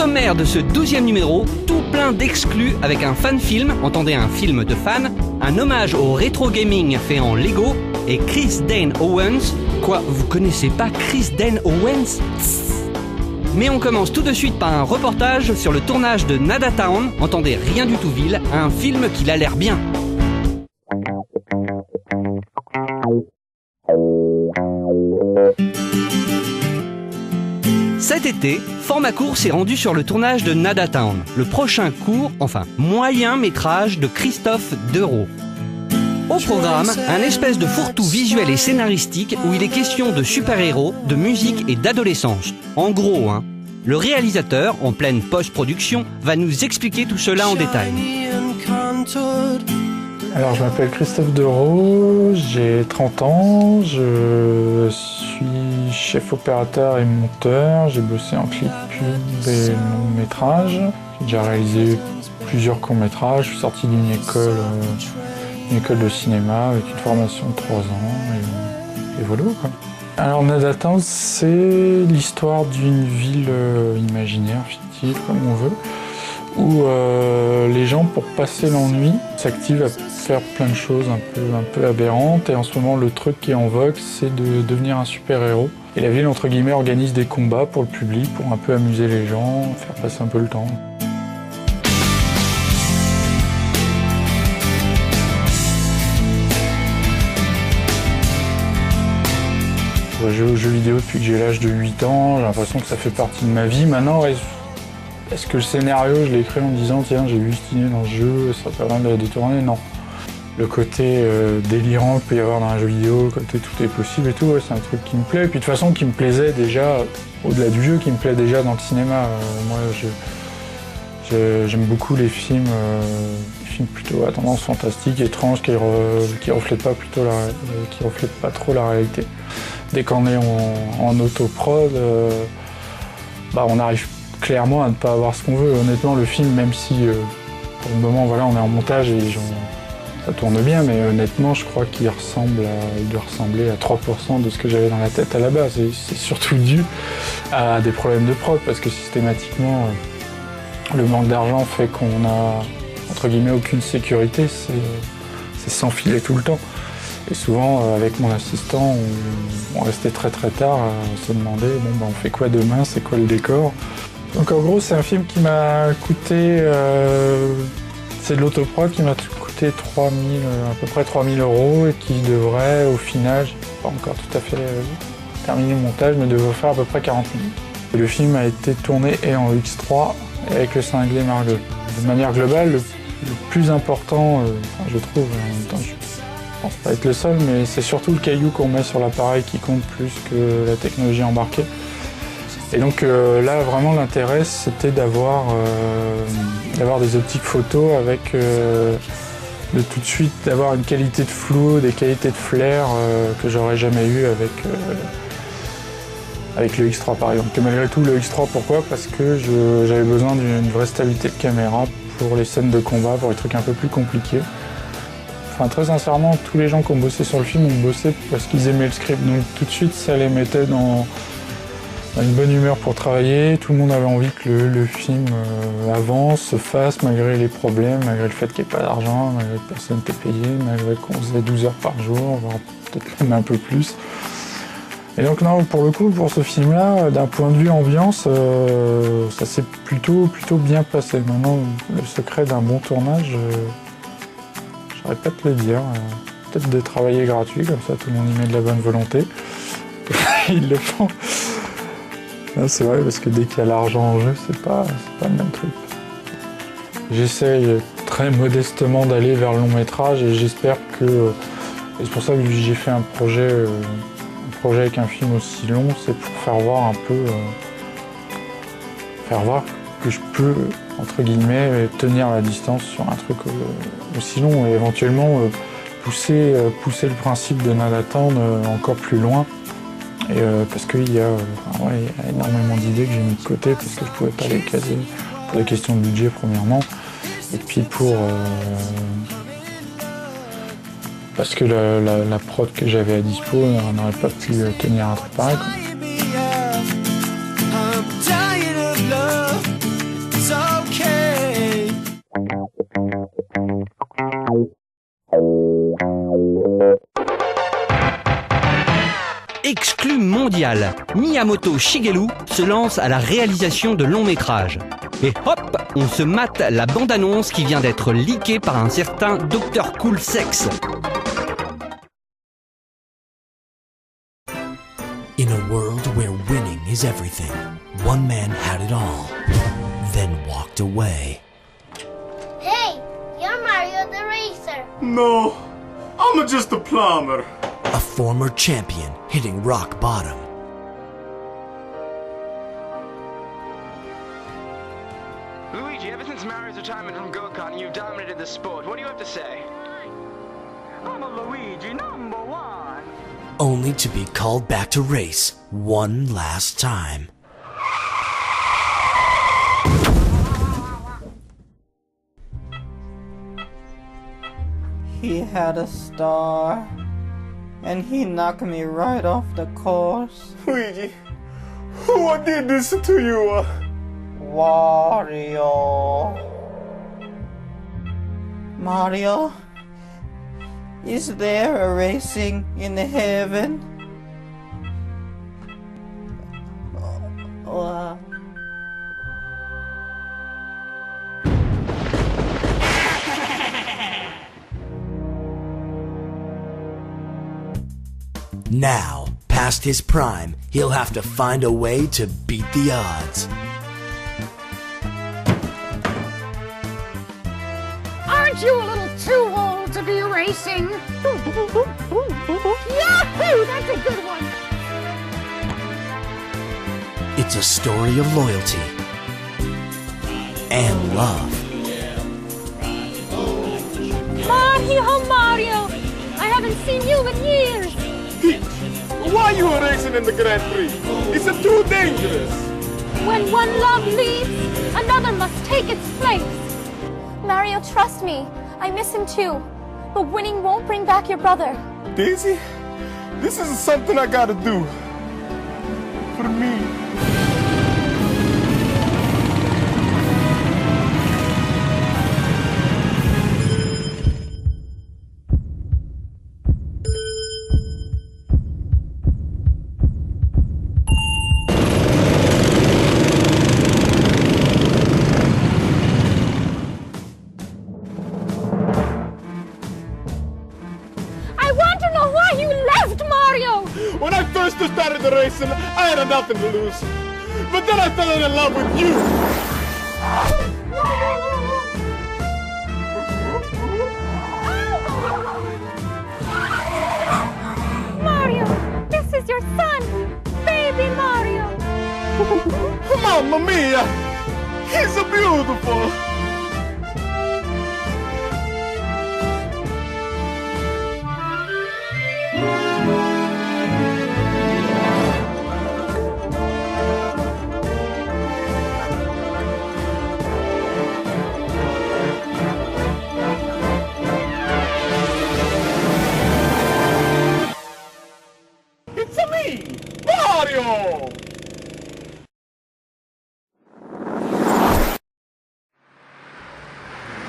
sommaire de ce 12e numéro, tout plein d'exclus avec un fan-film, entendez un film de fan, un hommage au rétro gaming fait en Lego et Chris Dane Owens. Quoi, vous connaissez pas Chris Dane Owens? Mais on commence tout de suite par un reportage sur le tournage de Nada Town, entendez Rien du tout ville, un film qui a l'air bien. Cet été, Format Court s'est rendu sur le tournage de Nada Town, le prochain court, enfin moyen métrage de Christophe Dereau. Au programme, un espèce de fourre-tout visuel et scénaristique où il est question de super-héros, de musique et d'adolescence. En gros, le réalisateur, en pleine post-production, va nous expliquer tout cela en détail. Alors, je m'appelle Christophe Dereau, j'ai 30 ans, je suis chef opérateur et monteur, j'ai bossé en clip, pub et long métrage. J'ai déjà réalisé plusieurs courts métrages, je suis sorti d'une école de cinéma avec une formation de 3 ans et voilà quoi. Alors Nada Town, c'est l'histoire d'une ville imaginaire, fictive comme on veut, où les gens, pour passer l'ennui, s'activent à faire plein de choses un peu aberrantes. Et en ce moment, le truc qui est en vogue, c'est de devenir un super-héros. Et la ville, entre guillemets, organise des combats pour le public, pour un peu amuser les gens, faire passer un peu le temps. Je joue aux jeux vidéo depuis que j'ai l'âge de 8 ans, j'ai l'impression que ça fait partie de ma vie. Maintenant, est-ce que le scénario, je l'ai écrit en me disant tiens, j'ai vu cette idée dans ce jeu, ça permet de la détourner? Non. Le côté délirant qu'il peut y avoir dans un jeu vidéo, le côté tout est possible et tout, ouais, c'est un truc qui me plaît. Et puis de toute façon, qui me plaisait déjà, au-delà du jeu, qui me plaît déjà dans le cinéma. Moi, j'aime beaucoup les films plutôt à tendance fantastique, étrange, qui reflètent pas trop la réalité. Dès qu'on est en autoprod, on arrive clairement à ne pas avoir ce qu'on veut. Honnêtement, le film, même si pour le moment voilà, on est en montage et ça tourne bien, mais honnêtement, je crois qu'il doit ressembler à 3% de ce que j'avais dans la tête à la base. Et c'est surtout dû à des problèmes de prod, parce que systématiquement, le manque d'argent fait qu'on a, entre guillemets, aucune sécurité, c'est s'enfiler tout le temps. Et souvent, avec mon assistant, on restait très très tard à se demander on fait quoi demain, c'est quoi le décor. Donc en gros, c'est un film qui m'a coûté, c'est de l'autoprod qui m'a coûté à peu près 3 000 € et qui devrait, au final, j'ai pas encore tout à fait terminé le montage, mais devrait faire à peu près 40 minutes. Et le film a été tourné et en X3 et avec le cinglé Margot. De manière globale, le plus important, je trouve, en même temps, je pense pas être le seul, mais c'est surtout le caillou qu'on met sur l'appareil qui compte plus que la technologie embarquée. Et donc là, vraiment, l'intérêt, c'était d'avoir des optiques photo avec de tout de suite d'avoir une qualité de flou, des qualités de flair que j'aurais jamais eu avec le X3 par exemple. Et malgré tout, le X3, pourquoi? Parce que j'avais besoin d'une vraie stabilité de caméra pour les scènes de combat, pour les trucs un peu plus compliqués. Enfin, très sincèrement, tous les gens qui ont bossé sur le film ont bossé parce qu'ils aimaient le script. Donc tout de suite, ça les mettait dans une bonne humeur pour travailler. Tout le monde avait envie que le film avance, se fasse, malgré les problèmes, malgré le fait qu'il n'y ait pas d'argent, malgré que personne n'était payé, malgré qu'on faisait 12 heures par jour, voire peut-être même un peu plus. Et donc non, pour le coup, pour ce film-là, d'un point de vue ambiance, ça s'est plutôt bien passé. Maintenant, le secret d'un bon tournage, je saurais pas te le dire. Peut-être de travailler gratuit, comme ça tout le monde y met de la bonne volonté. Ils le font. C'est vrai, parce que dès qu'il y a l'argent en jeu, c'est pas le même truc. J'essaye très modestement d'aller vers le long métrage et j'espère que... Et c'est pour ça que j'ai fait un projet avec un film aussi long, c'est pour faire voir que je peux, entre guillemets, tenir la distance sur un truc aussi long et éventuellement pousser le principe de Nada Town encore plus loin. Et parce qu'il y a énormément d'idées que j'ai mis de côté parce que je pouvais pas les caser pour des questions de budget premièrement, et puis parce que la prod que j'avais à dispo n'aurait pas pu tenir un truc pareil, quoi. Exclu mondial, Miyamoto Shigeru se lance à la réalisation de longs métrages. Et hop, on se mate la bande-annonce qui vient d'être leakée par un certain Dr. Cool Sex. In a world where winning is everything, one man had it all, then walked away. Hey, you're Mario the Racer. No, I'm just a plumber. A former champion hitting rock bottom. Luigi, ever since Mario's retirement from go-karting, you've dominated the sport. What do you have to say? I'm a Luigi #1. Only to be called back to race one last time. He had a star, and he knocked me right off the course. Luigi, who did this to you? Wario. Mario? Is there a racing in heaven? Now, past his prime, he'll have to find a way to beat the odds. Aren't you a little too old to be racing? Yahoo! That's a good one! It's a story of loyalty and love. Mario! I haven't seen you in years! Why you racing in the Grand Prix? It's too dangerous. When one love leaves, another must take its place. Mario, trust me. I miss him too. But winning won't bring back your brother. Daisy, this is something I gotta do. For me. When I first started the racing, I had nothing to lose. But then I fell in love with you. Mario, this is your son, baby Mario. Mamma mia, he's so beautiful. Mario!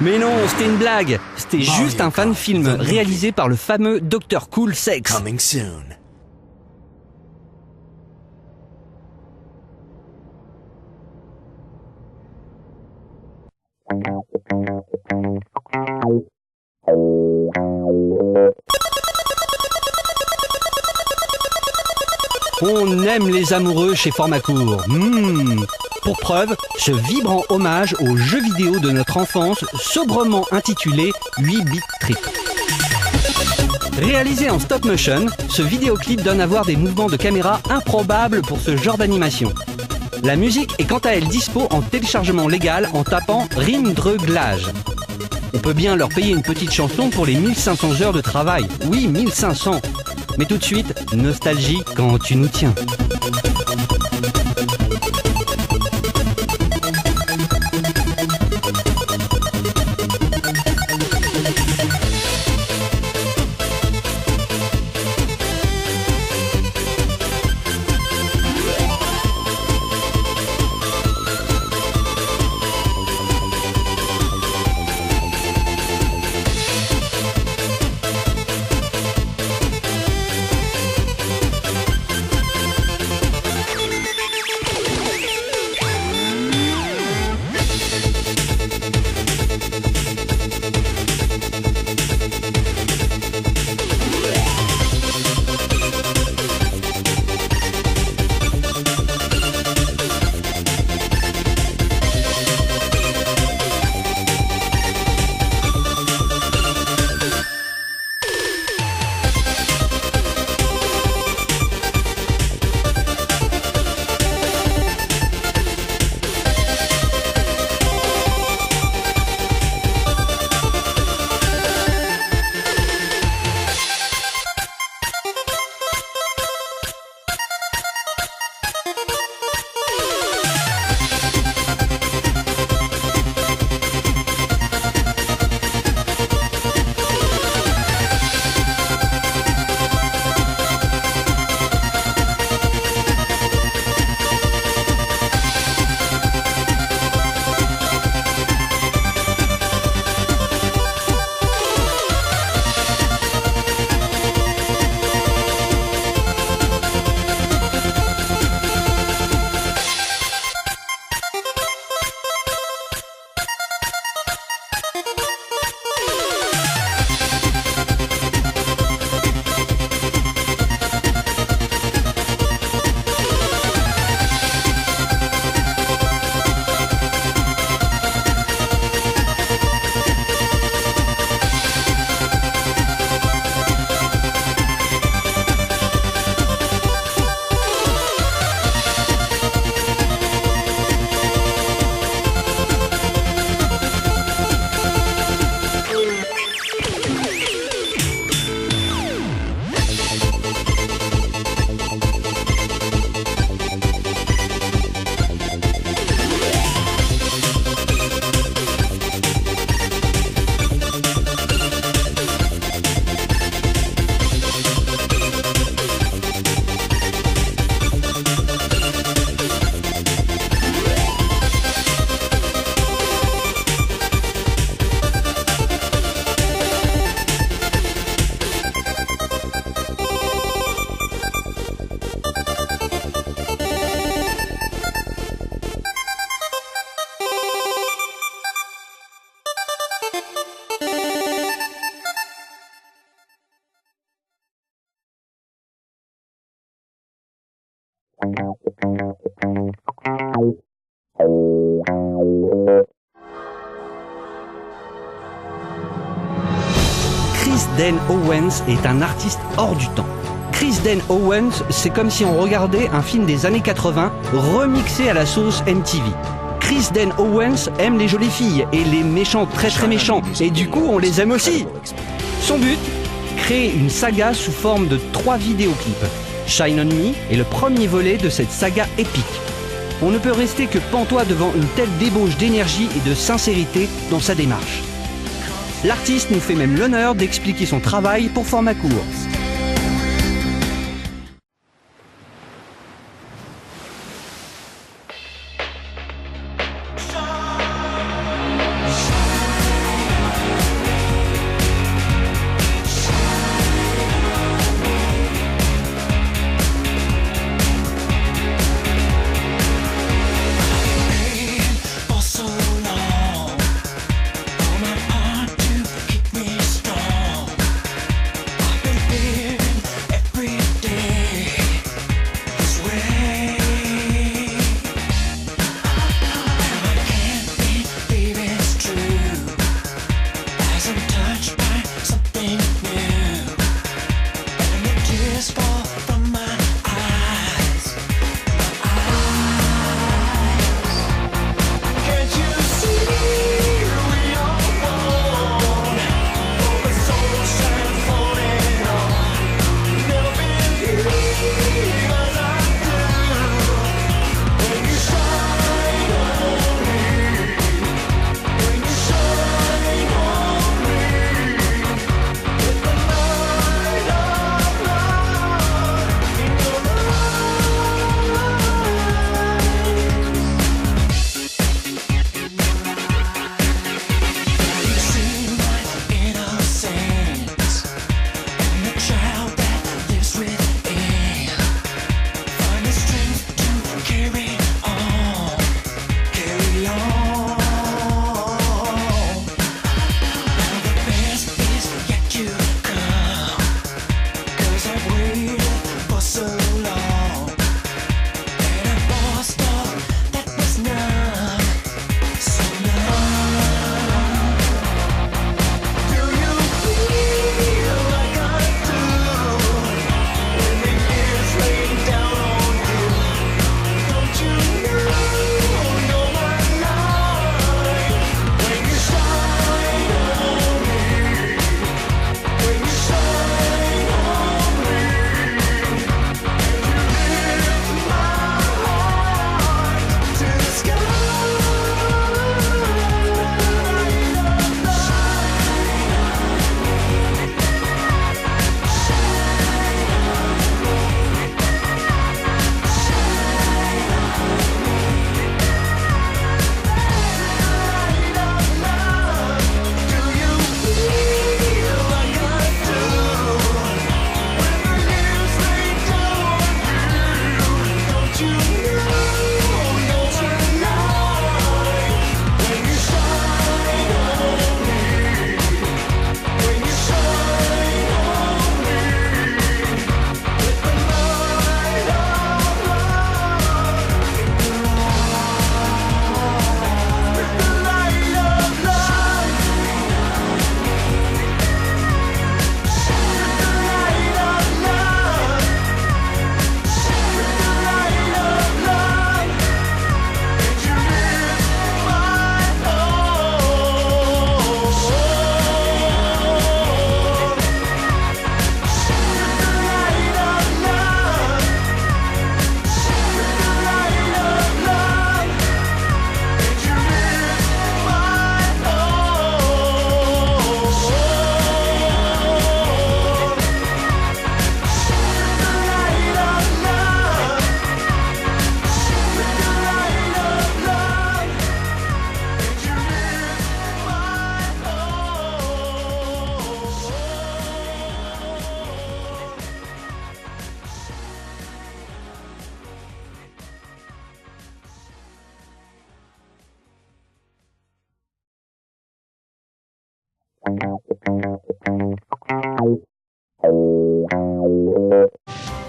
Mais non, c'était une blague. C'était juste un fan film réalisé par le fameux Dr. Cool Sex. Coming soon. On aime les amoureux chez Formacourt. Pour preuve, ce vibrant hommage aux jeux vidéo de notre enfance, sobrement intitulé 8-bit trip. Réalisé en stop motion, ce vidéoclip donne à voir des mouvements de caméra improbables pour ce genre d'animation. La musique est quant à elle dispo en téléchargement légal en tapant Rindreuglage. On peut bien leur payer une petite chanson pour les 1500 heures de travail. Oui, 1500. Mais tout de suite, nostalgie quand tu nous tiens. Dan Owens est un artiste hors du temps. Chris Dan Owens, c'est comme si on regardait un film des années 80 remixé à la sauce MTV. Chris Dan Owens aime les jolies filles et les méchants très méchants, et du coup on les aime aussi. Son but, créer une saga sous forme de 3 vidéoclips. Shine on Me est le premier volet de cette saga épique. On ne peut rester que pantois devant une telle débauche d'énergie et de sincérité dans sa démarche. L'artiste nous fait même l'honneur d'expliquer son travail pour format court.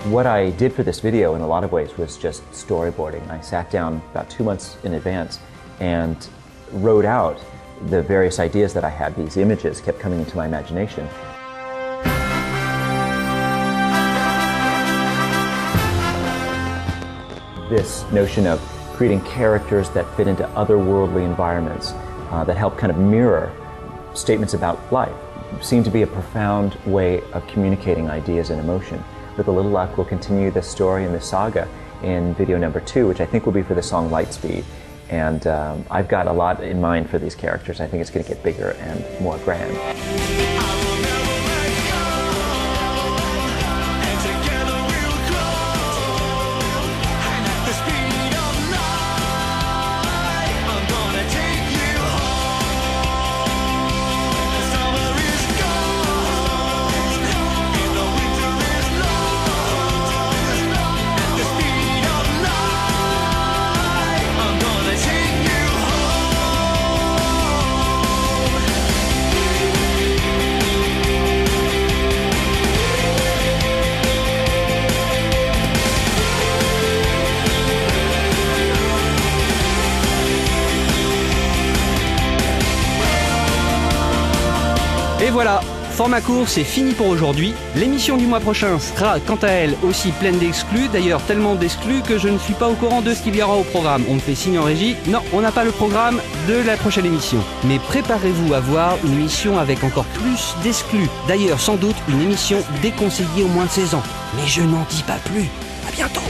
What I did for this video in a lot of ways was just storyboarding. I sat down about 2 months in advance and wrote out the various ideas that I had. These images kept coming into my imagination. this notion of creating characters that fit into otherworldly environments that help kind of mirror statements about life seem to be a profound way of communicating ideas and emotion. With a little luck, we'll continue this story and this saga in video number 2, which I think will be for the song Lightspeed. And I've got a lot in mind for these characters. I think it's going to get bigger and more grand. Et voilà, format court, c'est fini pour aujourd'hui. L'émission du mois prochain sera quant à elle aussi pleine d'exclus, d'ailleurs tellement d'exclus que je ne suis pas au courant de ce qu'il y aura au programme. On me fait signe en régie, non, on n'a pas le programme de la prochaine émission. Mais préparez-vous à voir une émission avec encore plus d'exclus. D'ailleurs, sans doute une émission déconseillée aux moins de 16 ans. Mais je n'en dis pas plus. À bientôt.